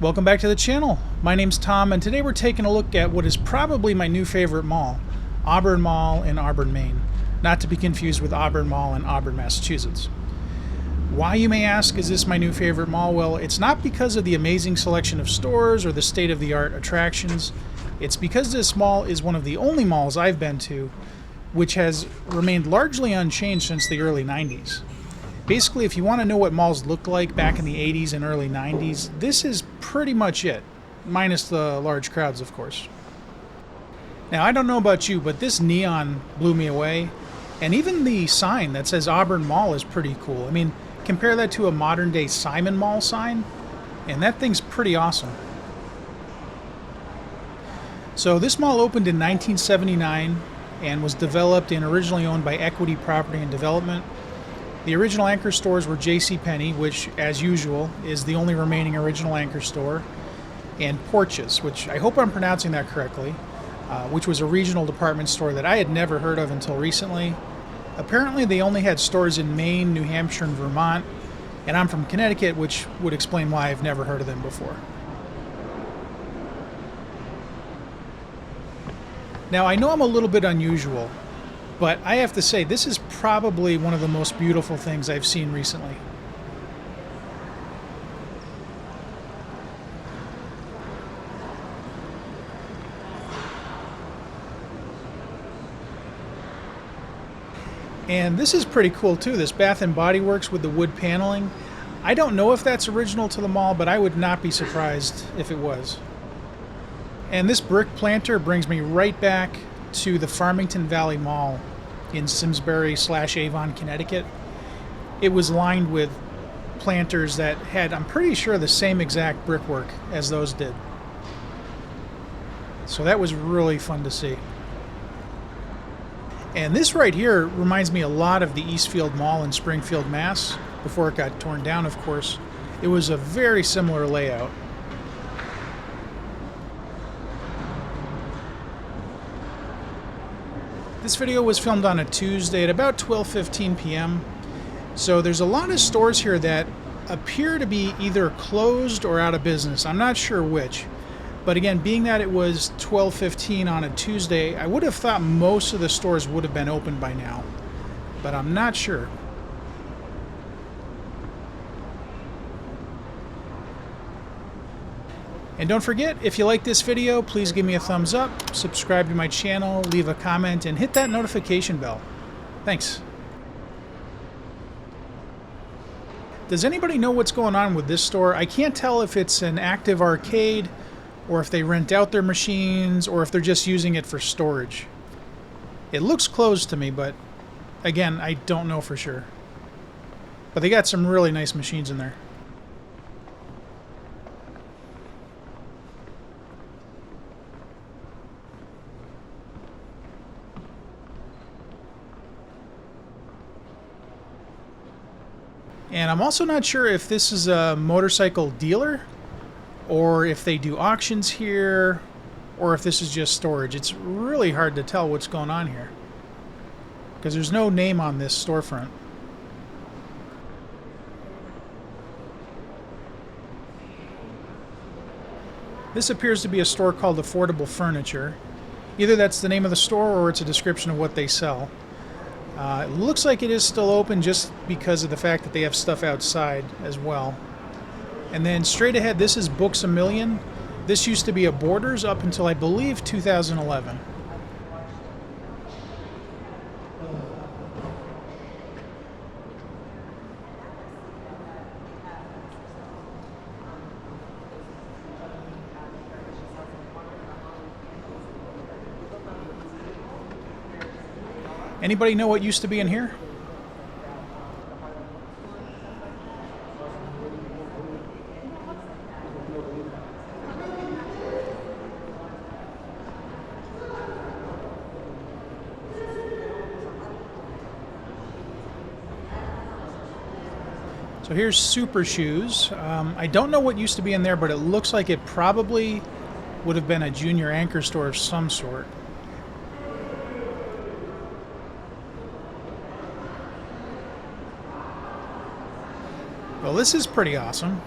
Welcome back to the channel. My name's Tom, and today we're taking a look at what is probably my new favorite mall, Auburn Mall in Auburn, Maine. Not to be confused with Auburn Mall in Auburn, Massachusetts. Why, you may ask, is this my new favorite mall? Well, it's not because of the amazing selection of stores or the state-of-the-art attractions. It's because this mall is one of the only malls I've been to which has remained largely unchanged since the early 90s. Basically, if you want to know what malls looked like back in the 80s and early 90s, this is pretty much it, minus the large crowds, of course. Now, I don't know about you, but this neon blew me away, and even the sign that says Auburn Mall is pretty cool. I mean, compare that to a modern-day Simon Mall sign, and that thing's pretty awesome. So this mall opened in 1979 and was developed and originally owned by Equity Property and Development. The original anchor stores were J.C. Penney, which, as usual, is the only remaining original anchor store, and Porches, which I hope I'm pronouncing that correctly, which was a regional department store that I had never heard of until recently. Apparently, they only had stores in Maine, New Hampshire, and Vermont, and I'm from Connecticut, which would explain why I've never heard of them before. Now, I know I'm a little bit unusual, but I have to say, this is probably one of the most beautiful things I've seen recently. And this is pretty cool too, this Bath & Body Works with the wood paneling. I don't know if that's original to the mall, but I would not be surprised if it was. And this brick planter brings me right back to the Farmington Valley Mall in Simsbury/Avon, Connecticut. It was lined with planters that had, I'm pretty sure, the same exact brickwork as those did. So that was really fun to see. And this right here reminds me a lot of the Eastfield Mall in Springfield, Mass. Before it got torn down, of course. It was a very similar layout. This video was filmed on a Tuesday at about 12:15 p.m. So there's a lot of stores here that appear to be either closed or out of business. I'm not sure which. But again, being that it was 12:15 on a Tuesday, I would have thought most of the stores would have been open by now. But I'm not sure. And don't forget, if you like this video, please give me a thumbs up, subscribe to my channel, leave a comment, and hit that notification bell. Thanks. Does anybody know what's going on with this store? I can't tell if it's an active arcade, or if they rent out their machines, or if they're just using it for storage. It looks closed to me, but again, I don't know for sure. But they got some really nice machines in there. And I'm also not sure if this is a motorcycle dealer, or if they do auctions here, or if this is just storage. It's really hard to tell what's going on here, because there's no name on this storefront. This appears to be a store called Affordable Furniture. Either that's the name of the store, or it's a description of what they sell. It looks like it is still open just because of the fact that they have stuff outside as well. And then straight ahead, this is Books A Million. This used to be a Borders up until, I believe, 2011. Anybody know what used to be in here? So here's Super Shoes. I don't know what used to be in there, but it looks like it probably would have been a junior anchor store of some sort. Well, this is pretty awesome.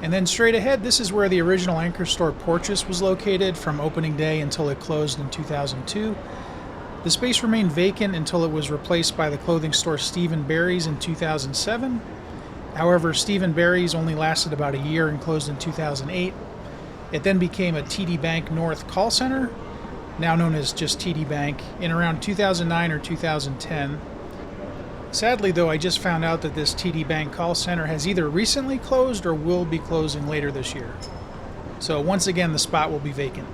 And then straight ahead, this is where the original anchor store Porches was located from opening day until it closed in 2002. The space remained vacant until it was replaced by the clothing store Steve & Barry's in 2007. However, Steve & Barry's only lasted about a year and closed in 2008. It then became a TD Bank North call center, now known as just TD Bank, in around 2009 or 2010. Sadly, though, I just found out that this TD Bank call center has either recently closed or will be closing later this year. So once again, the spot will be vacant.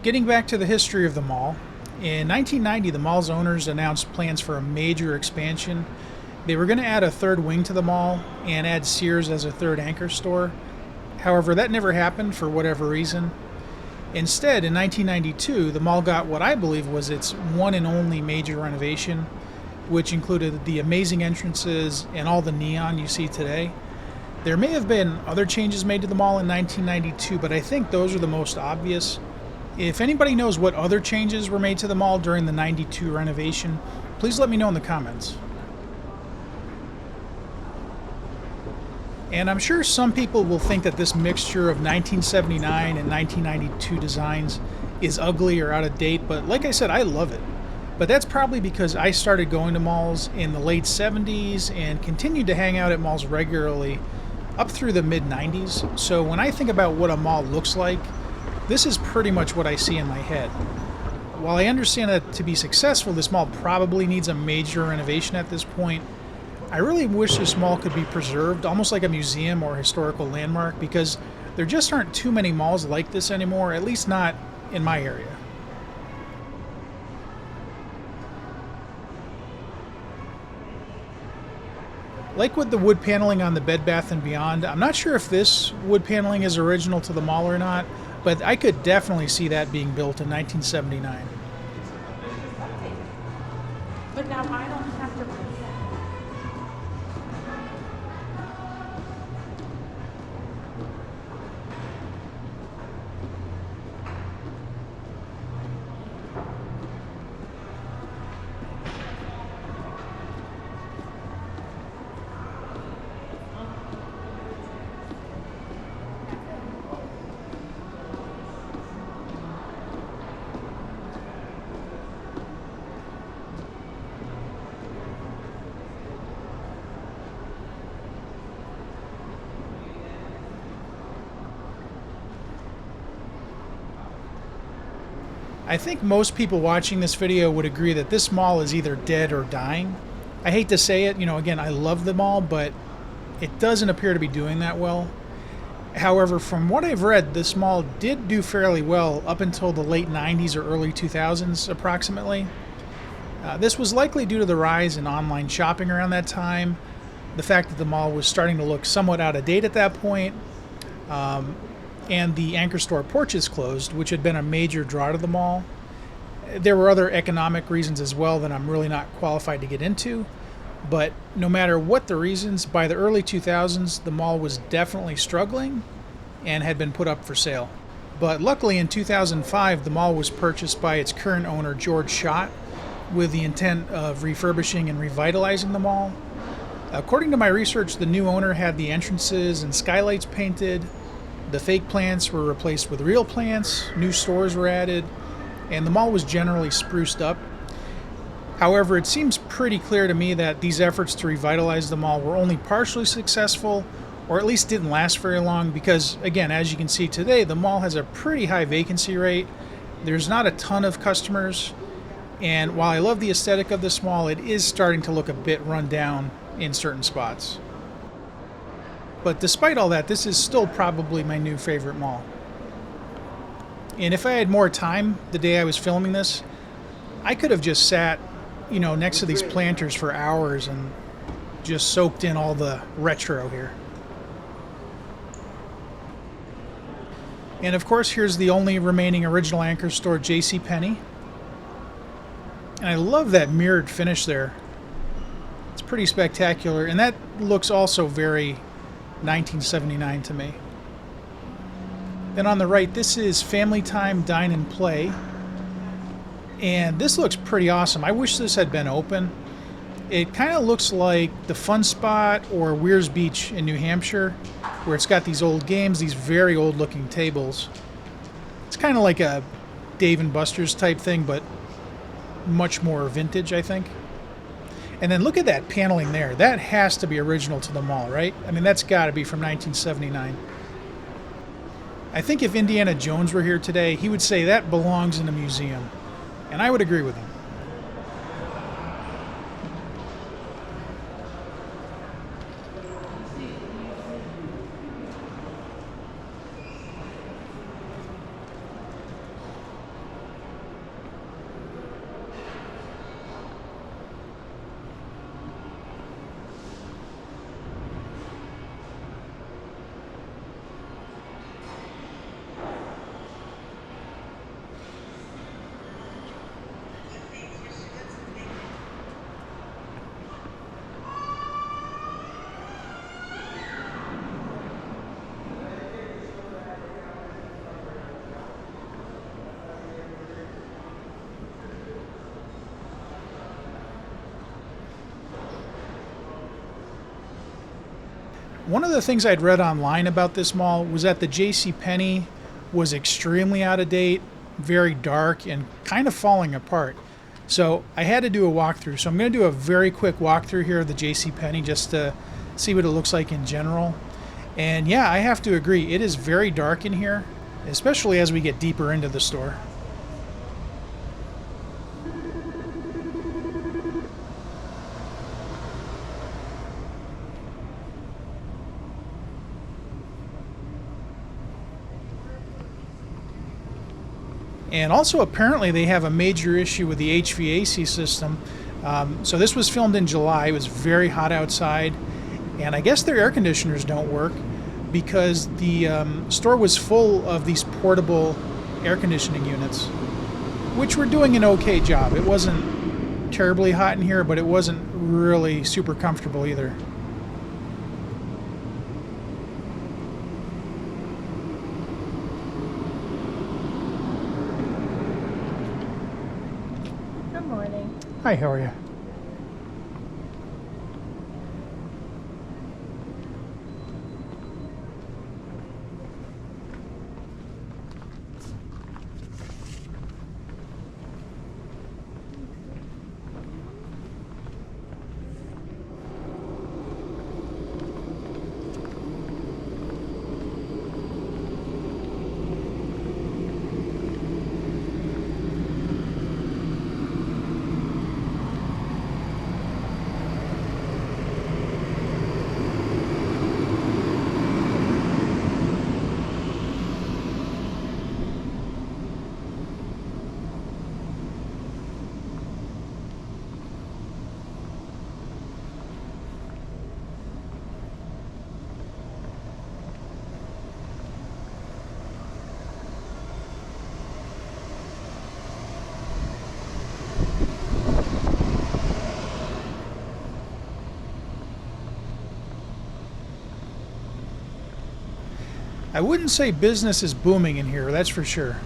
Getting back to the history of the mall, in 1990 the mall's owners announced plans for a major expansion. They were going to add a third wing to the mall and add Sears as a third anchor store. However, that never happened for whatever reason. Instead, in 1992, the mall got what I believe was its one and only major renovation, which included the amazing entrances and all the neon you see today. There may have been other changes made to the mall in 1992, but I think those are the most obvious. If anybody knows what other changes were made to the mall during the 92 renovation, please let me know in the comments. And I'm sure some people will think that this mixture of 1979 and 1992 designs is ugly or out of date, but like I said, I love it. But that's probably because I started going to malls in the late 70s and continued to hang out at malls regularly up through the mid 90s. So when I think about what a mall looks like, this is pretty much what I see in my head. While I understand that to be successful, this mall probably needs a major renovation at this point, I really wish this mall could be preserved, almost like a museum or historical landmark, because there just aren't too many malls like this anymore, at least not in my area. Like with the wood paneling on the Bed Bath & Beyond, I'm not sure if this wood paneling is original to the mall or not, but I could definitely see that being built in 1979. But now I don't have to. I think most people watching this video would agree that this mall is either dead or dying. I hate to say it, again, I love the mall, but it doesn't appear to be doing that well. However, from what I've read, this mall did do fairly well up until the late 90s or early 2000s approximately. This was likely due to the rise in online shopping around that time, the fact that the mall was starting to look somewhat out of date at that point, and the anchor store Porches closed, which had been a major draw to the mall. There were other economic reasons as well that I'm really not qualified to get into, but no matter what the reasons, by the early 2000s, the mall was definitely struggling and had been put up for sale. But luckily in 2005, the mall was purchased by its current owner, George Schott, with the intent of refurbishing and revitalizing the mall. According to my research, the new owner had the entrances and skylights painted, the fake plants were replaced with real plants, new stores were added, and the mall was generally spruced up. However, it seems pretty clear to me that these efforts to revitalize the mall were only partially successful, or at least didn't last very long, because, again, as you can see today, the mall has a pretty high vacancy rate. There's not a ton of customers, and while I love the aesthetic of this mall, it is starting to look a bit run down in certain spots. But despite all that, this is still probably my new favorite mall. And if I had more time the day I was filming this, I could have just sat, next to these planters for hours and just soaked in all the retro here. And of course, here's the only remaining original anchor store, Penney. And I love that mirrored finish there. It's pretty spectacular, and that looks also very 1979 to me. Then on the right, this is Family Time Dine and Play. And this looks pretty awesome. I wish this had been open. It kind of looks like the Fun Spot or Weirs Beach in New Hampshire, where it's got these old games, these very old looking tables. It's kind of like a Dave & Buster's type thing, but much more vintage, I think. And then look at that paneling there. That has to be original to the mall, right? I mean, that's got to be from 1979. I think if Indiana Jones were here today, he would say that belongs in a museum. And I would agree with him. One of the things I'd read online about this mall was that the JCPenney was extremely out of date, very dark, and kind of falling apart. So I had to do a walkthrough. So I'm going to do a very quick walkthrough here of the JCPenney just to see what it looks like in general. And yeah, I have to agree, it is very dark in here, especially as we get deeper into the store. And also, apparently, they have a major issue with the HVAC system. So this was filmed in July. It was very hot outside. And I guess their air conditioners don't work because the store was full of these portable air conditioning units, which were doing an okay job. It wasn't terribly hot in here, but it wasn't really super comfortable either. Good morning. Hi, how are you? I wouldn't say business is booming in here, that's for sure.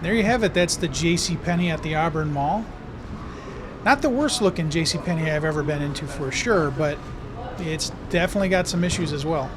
There you have it. That's the Penney at the Auburn Mall. Not the worst looking Penney I've ever been into for sure, but it's definitely got some issues as well.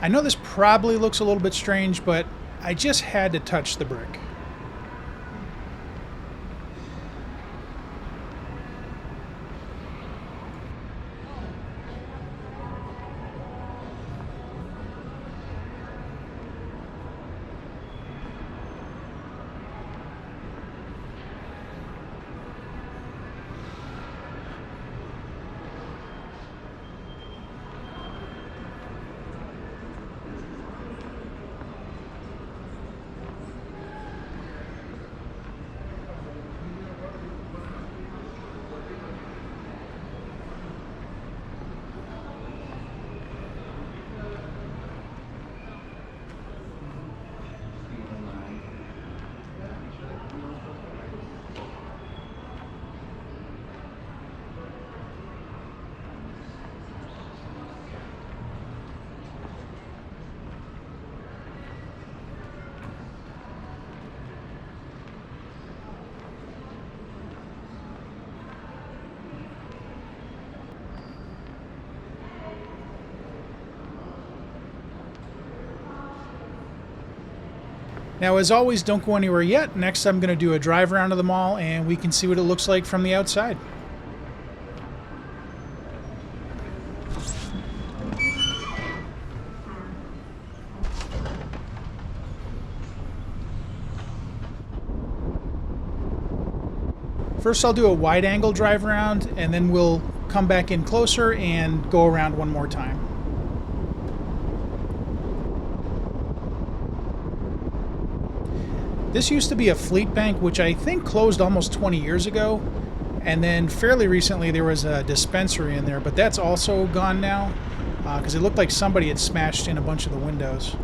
I know this probably looks a little bit strange, but I just had to touch the brick. Now, as always, don't go anywhere yet. Next, I'm going to do a drive around of the mall, and we can see what it looks like from the outside. First, I'll do a wide-angle drive around, and then we'll come back in closer and go around one more time. This used to be a fleet bank, which I think closed almost 20 years ago. And then fairly recently there was a dispensary in there, but that's also gone now because it looked like somebody had smashed in a bunch of the windows.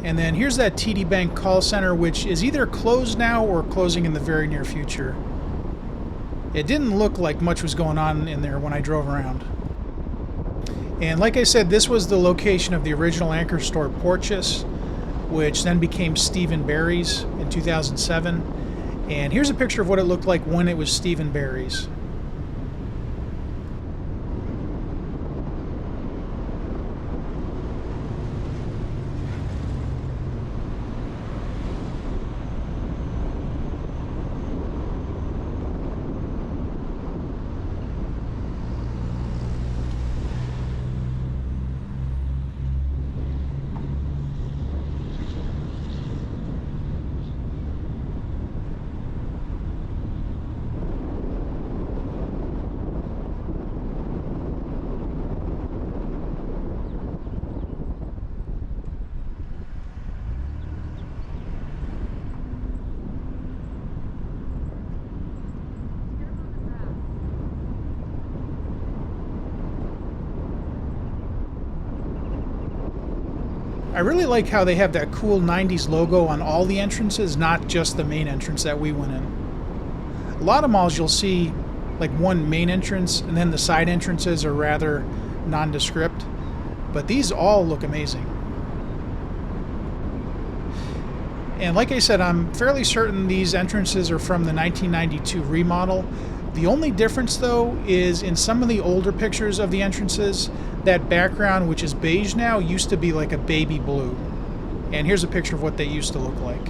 And then here's that TD Bank call center, which is either closed now or closing in the very near future. It didn't look like much was going on in there when I drove around. And like I said, this was the location of the original anchor store, Porches, which then became Steve & Barry's in 2007. And here's a picture of what it looked like when it was Steve & Barry's. I really like how they have that cool 90s logo on all the entrances, not just the main entrance that we went in. A lot of malls you'll see like one main entrance and then the side entrances are rather nondescript, but these all look amazing. And like I said, I'm fairly certain these entrances are from the 1992 remodel. The only difference, though, is in some of the older pictures of the entrances, that background, which is beige now, used to be like a baby blue. And here's a picture of what they used to look like.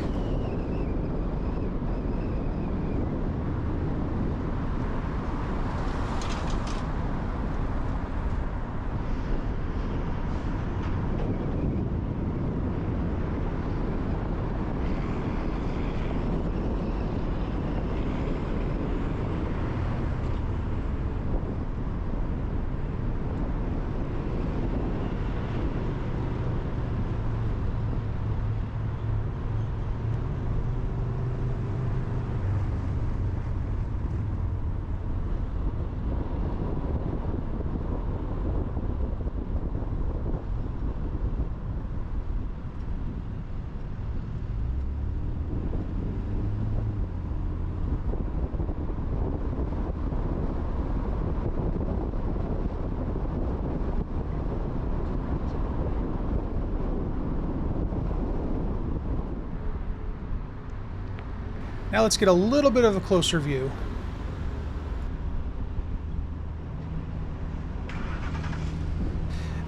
Now let's get a little bit of a closer view.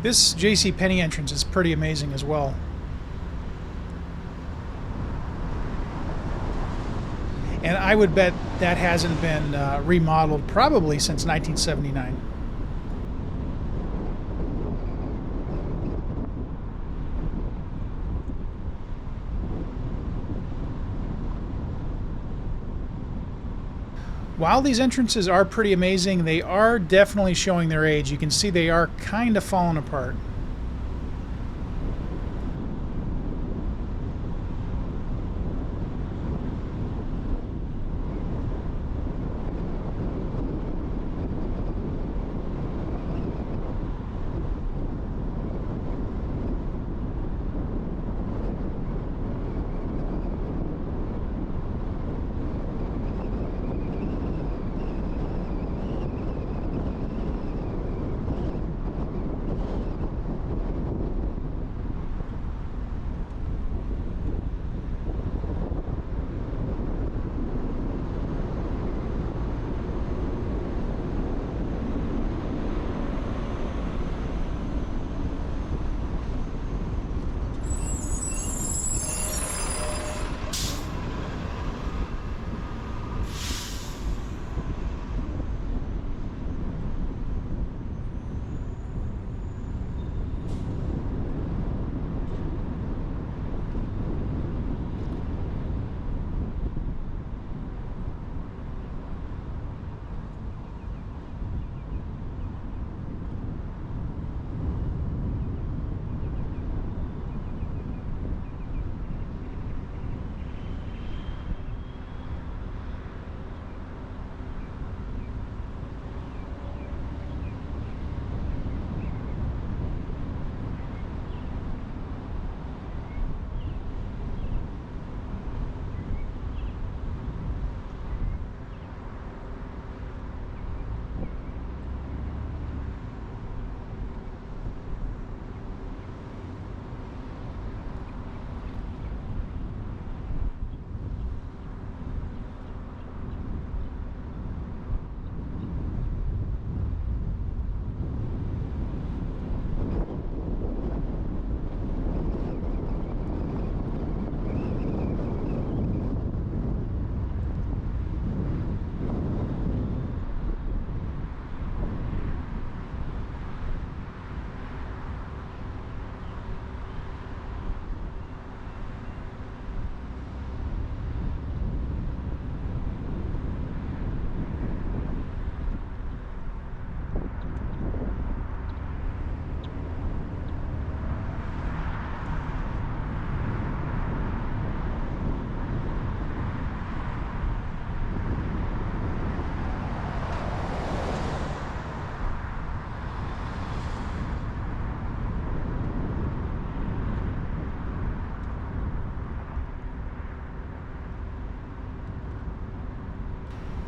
This Penney entrance is pretty amazing as well. And I would bet that hasn't been remodeled probably since 1979. While these entrances are pretty amazing, they are definitely showing their age. You can see they are kind of falling apart.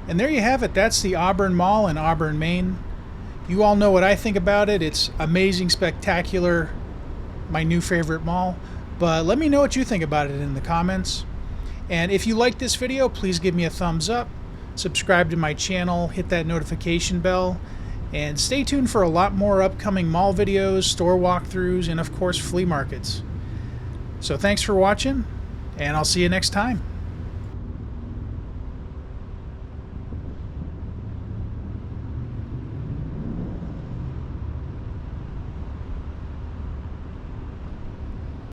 And there you have it. That's the Auburn Mall in Auburn, Maine. You all know what I think about it. It's amazing, spectacular, my new favorite mall. But let me know what you think about it in the comments. And if you like this video, please give me a thumbs up, subscribe to my channel, hit that notification bell, and stay tuned for a lot more upcoming mall videos, store walkthroughs, and of course flea markets. So thanks for watching, and I'll see you next time.